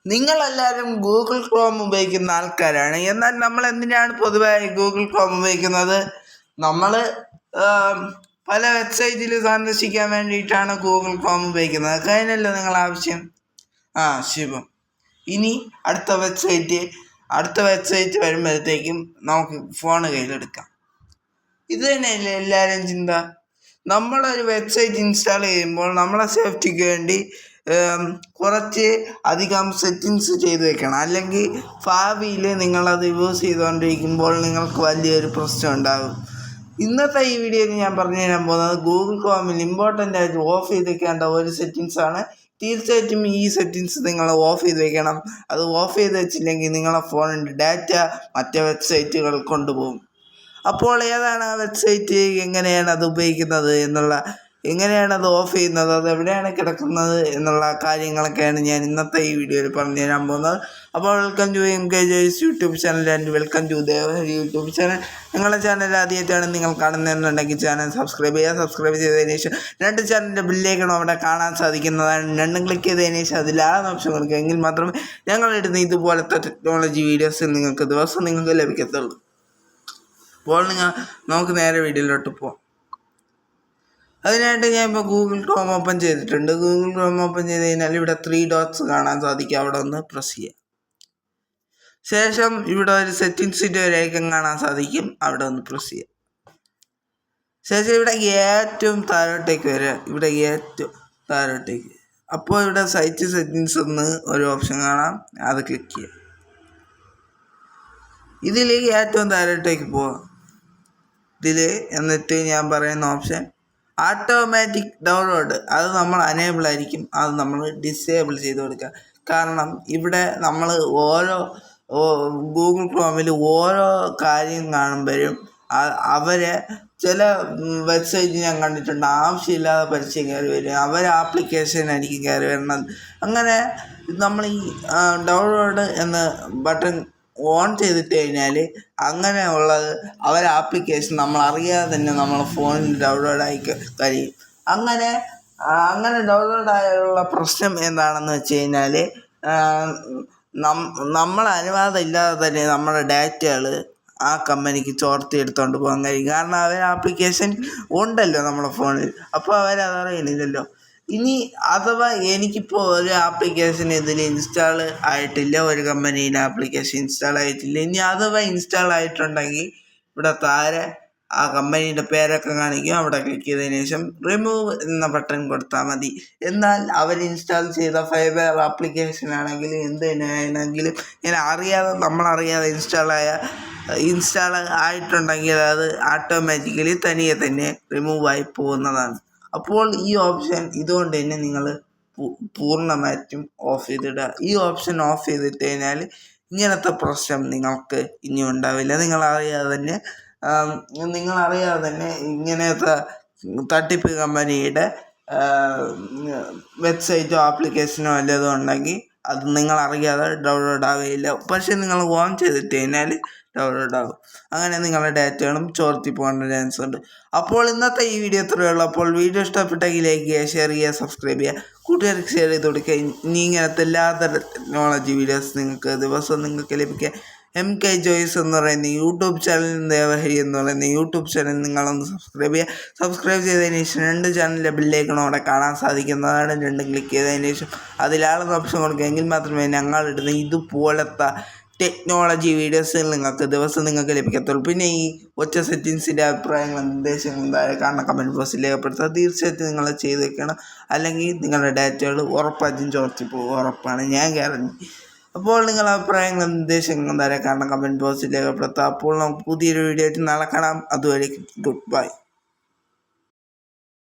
നിങ്ങളെല്ലാവരും Google Chrome ഉപയോഗിക്കുന്ന ആൾക്കാരാണ്. എന്നാൽ നമ്മൾ എന്തിനാണ് പൊതുവായി ഗൂഗിൾ ക്രോം ഉപയോഗിക്കുന്നത്? നമ്മൾ പല വെബ്സൈറ്റിൽ സന്ദർശിക്കാൻ വേണ്ടിയിട്ടാണ് ഗൂഗിൾ ക്രോം ഉപയോഗിക്കുന്നത്. കഴിഞ്ഞല്ലോ നിങ്ങൾ ആവശ്യം. ശുഭം. ഇനി അടുത്ത വെബ്സൈറ്റ് വരുമ്പോഴത്തേക്കും നമുക്ക് ഫോൺ കയ്യിലെടുക്കാം. ഇത് തന്നെയല്ലേ എല്ലാവരും ചിന്ത. നമ്മളൊരു വെബ്സൈറ്റ് ഇൻസ്റ്റാൾ ചെയ്യുമ്പോൾ നമ്മളെ സേഫ്റ്റിക്ക് വേണ്ടി കുറച്ച് അധികം സെറ്റിങ്സ് ചെയ്ത് വെക്കണം. അല്ലെങ്കിൽ ഭാവിയിൽ നിങ്ങളത് യൂസ് ചെയ്തുകൊണ്ടിരിക്കുമ്പോൾ നിങ്ങൾക്ക് വലിയൊരു പ്രശ്നം ഉണ്ടാകും. ഇന്നത്തെ ഈ വീഡിയോയിൽ ഞാൻ പറഞ്ഞു തരാൻ പോകുന്നത് ഗൂഗിൾ ക്രോമിൽ ഇമ്പോർട്ടൻ്റ് ആയിട്ട് ഓഫ് ചെയ്ത് വെക്കേണ്ട ഒരു സെറ്റിങ്സാണ്. തീർച്ചയായിട്ടും ഈ സെറ്റിങ്സ് നിങ്ങൾ ഓഫ് ചെയ്ത് വെക്കണം. അത് ഓഫ് ചെയ്ത് വെച്ചില്ലെങ്കിൽ നിങ്ങളുടെ ഫോണിൻ്റെ ഡാറ്റ മറ്റേ വെബ്സൈറ്റുകൾ കൊണ്ടുപോകും. അപ്പോൾ ഏതാണ് ആ വെബ്സൈറ്റ്, എങ്ങനെയാണ് അത് ഉപയോഗിക്കുന്നത് എങ്ങനെയാണ് അത് ഓഫ് ചെയ്യുന്നത്, അത് എവിടെയാണ് കിടക്കുന്നത് എന്നുള്ള കാര്യങ്ങളൊക്കെയാണ് ഞാൻ ഇന്നത്തെ ഈ വീഡിയോയിൽ പറഞ്ഞു തരാൻ പോകുന്നത്. അപ്പോൾ welcome to MK Joys YouTube channel and welcome to Devahari YouTube channel. നിങ്ങളുടെ ചാനൽ ആദ്യമായിട്ടാണ് നിങ്ങൾ കാണുന്നതെന്നുണ്ടെങ്കിൽ ചാനൽ സബ്സ്ക്രൈബ് ചെയ്യുക. സബ്സ്ക്രൈബ് ചെയ്തതിന് ശേഷം 2 ചാനലിൻ്റെ ബില്ലേക്കണം അവിടെ കാണാൻ സാധിക്കുന്നതാണ്. 2 ക്ലിക്ക് ചെയ്തതിന് ശേഷം അതിലാണ് ഓപ്ഷൻ കൊടുക്കുക. എങ്കിൽ മാത്രമേ ഞങ്ങളിടുന്ന ഇതുപോലത്തെ ടെക്നോളജി വീഡിയോസ് നിങ്ങൾക്ക് ലഭിക്കത്തുള്ളൂ. അപ്പോൾ നമുക്ക് നേരെ വീഡിയോയിലോട്ട് പോകാം. അതിനായിട്ട് ഞാൻ ഇപ്പോൾ ഗൂഗിൾ ക്രോം ഓപ്പൺ ചെയ്തിട്ടുണ്ട്. ഗൂഗിൾ ക്രോം ഓപ്പൺ ചെയ്ത് കഴിഞ്ഞാൽ ഇവിടെ 3 ഡോട്ട്സ് കാണാൻ സാധിക്കും. അവിടെ ഒന്ന് പ്രസ് ചെയ്യുക. ശേഷം ഇവിടെ ഒരു സെറ്റിങ്സിൻ്റെ ഒരു ഐക്കൺ കാണാൻ സാധിക്കും. അവിടെ ഒന്ന് പ്രസ് ചെയ്യുക. ശേഷം ഇവിടെ ഏറ്റവും താഴോട്ടേക്ക് വരിക. അപ്പോൾ ഇവിടെ സൈറ്റ് സെറ്റിങ്സ് എന്ന് ഒരു ഓപ്ഷൻ കാണാം. അത് ക്ലിക്ക് ചെയ്യുക. ഇതിലേക്ക് ഏറ്റവും താഴോട്ടേക്ക് പോവാം. എന്നിട്ട് ഞാൻ പറയുന്ന ഓപ്ഷൻ ഓട്ടോമാറ്റിക് ഡൗൺലോഡ്, അത് നമ്മൾ അനേബിൾ ആയിരിക്കും. അത് നമ്മൾ ഡിസേബിൾ ചെയ്ത് കൊടുക്കുക. കാരണം ഇവിടെ നമ്മൾ ഗൂഗിൾ ക്രോമിൽ ഓരോ കാര്യം കാണുമ്പോഴും അവരെ ചില വെബ്സൈറ്റ് ഞാൻ കണ്ടിട്ടുണ്ട്, ആവശ്യമില്ലാതെ പരസ്യം കയറി വരും. ആപ്ലിക്കേഷനായിരിക്കും കയറി വരുന്നത്. അങ്ങനെ നമ്മൾ ഈ ഡൗൺലോഡ് എന്ന ബട്ടൺ ഓൺ ചെയ്തിട്ട് കഴിഞ്ഞാൽ അങ്ങനെയുള്ളത് ആപ്ലിക്കേഷൻ നമ്മൾ അറിയാതെ തന്നെ നമ്മളെ ഫോണിൽ ഡൗൺലോഡായി കഴിയും. അങ്ങനെ ഡൗൺലോഡായുള്ള പ്രശ്നം എന്താണെന്ന് വെച്ച് കഴിഞ്ഞാൽ നമ്മൾ അനുവാദം ഇല്ലാതെ തന്നെ നമ്മുടെ ഡാറ്റകൾ ആ കമ്പനിക്ക് ചോർത്തിയെടുത്തുകൊണ്ട് പോകാൻ കഴിയും. കാരണം ആപ്ലിക്കേഷൻ ഉണ്ടല്ലോ നമ്മുടെ ഫോണിൽ. അപ്പോൾ അവരതറിയണില്ലല്ലോ. ഇനി അഥവാ എനിക്കിപ്പോൾ ഒരു ആപ്ലിക്കേഷൻ ഇതിൽ ഇൻസ്റ്റാൾ ആയിട്ടില്ല, ഒരു കമ്പനിയിൽ ആപ്ലിക്കേഷൻ ഇൻസ്റ്റാൾ ആയിട്ടില്ല. ഇനി അഥവാ ഇൻസ്റ്റാൾ ആയിട്ടുണ്ടെങ്കിൽ ഇവിടെ താഴെ ആ കമ്പനീൻ്റെ പേരൊക്കെ കാണിക്കും. അവിടെ ക്ലിക്ക് ചെയ്തതിന് ശേഷം റിമൂവ് എന്ന ബട്ടൺ കൊടുത്താൽ മതി. എന്നാൽ അവർ ഇൻസ്റ്റാൾ ചെയ്ത ഫൈബർ ആപ്ലിക്കേഷൻ ആണെങ്കിലും എന്തിനാണെങ്കിലും നമ്മളറിയാതെ ഇൻസ്റ്റാൾ ആയിട്ടുണ്ടെങ്കിൽ അത് ഓട്ടോമാറ്റിക്കലി തനിയെ തന്നെ റിമൂവായി പോകുന്നതാണ്. അപ്പോൾ ഈ ഓപ്ഷൻ ഇതുകൊണ്ട് തന്നെ നിങ്ങൾ പൂർണ്ണമായിട്ടും ഓഫ് ചെയ്തിടുക. ഈ ഓപ്ഷൻ ഓഫ് ചെയ്തിട്ട് കഴിഞ്ഞാൽ ഇങ്ങനത്തെ പ്രശ്നം നിങ്ങൾക്ക് ഇനി ഉണ്ടാവില്ല. നിങ്ങളറിയാതെ തന്നെ ഇങ്ങനത്തെ തട്ടിപ്പ് കമ്പനിയുടെ വെബ്സൈറ്റോ ആപ്ലിക്കേഷനോ വല്ലതും ഉണ്ടെങ്കിൽ അത് നിങ്ങളറിയാതെ ഡൗൺലോഡ് ആവുകയില്ല. പക്ഷേ നിങ്ങൾ ഓൺ ചെയ്തിട്ട് കഴിഞ്ഞാൽ ഡൗൺലോഡ് ആകും. അങ്ങനെ നിങ്ങളുടെ ഡാറ്റകളും ചോർത്തി പോകേണ്ട ചാൻസ് ഉണ്ട്. അപ്പോൾ ഇന്നത്തെ ഈ വീഡിയോ ഇത്രയേ ഉള്ളൂ. അപ്പോൾ വീഡിയോ ഇഷ്ടപ്പെട്ടെങ്കിൽ ലൈക്ക് ചെയ്യുക, ഷെയർ ചെയ്യുക, സബ്സ്ക്രൈബ് ചെയ്യുക, കൂട്ടുകാർക്ക് ഷെയർ ചെയ്ത് കൊടുക്കുക. ഇനി ഇങ്ങനത്തെ എല്ലാത്തരം ടെക്നോളജി വീഡിയോസ് നിങ്ങൾക്ക് ലഭിക്കുക. MK Joys എന്ന് പറയുന്ന യൂട്യൂബ് ചാനൽ, ദേവഹരി എന്ന് പറയുന്ന യൂട്യൂബ് ചാനൽ നിങ്ങളൊന്ന് സബ്സ്ക്രൈബ് ചെയ്യുക. സബ്സ്ക്രൈബ് ചെയ്തതിന് ശേഷം 2 ചാനലിൻ്റെ ബില്ലേക്കണം അവിടെ കാണാൻ സാധിക്കുന്നതാണ്. 2 ക്ലിക്ക് ചെയ്തതിന് ശേഷം അതിലാളുന്ന ഓപ്ഷൻ കൊടുക്കുക. എങ്കിൽ മാത്രമേ ഞങ്ങളിടുന്ന ഇതുപോലത്തെ ടെക്നോളജി വീഡിയോസ് നിങ്ങൾക്ക് ലഭിക്കത്തുള്ളൂ. പിന്നെ ഈ ഒറ്റ സെറ്റിങ്സിൻ്റെ അഭിപ്രായങ്ങളും നിർദ്ദേശങ്ങളും താഴെ കാണുന്ന കമൻറ്റ് ബോക്സിൽ രേഖപ്പെടുത്തുക. തീർച്ചയായിട്ടും നിങ്ങൾ ചെയ്ത് വെക്കണം. അല്ലെങ്കിൽ നിങ്ങളുടെ ഡാറ്റകൾ ഉറപ്പായിട്ടും ചോർത്തി പോകും, ഉറപ്പാണ്, ഞാൻ ഗ്യാരണ്ടി. അപ്പോൾ നിങ്ങളുടെ അഭിപ്രായങ്ങളും നിർദ്ദേശങ്ങളും താഴെ കാണുന്ന കമൻറ്റ് ബോക്സിൽ രേഖപ്പെടുത്തുക. അപ്പോൾ നമുക്ക് പുതിയൊരു വീഡിയോ ആയിട്ട് നാളെ കാണാം. അതുവരെ ഗുഡ് ബൈ.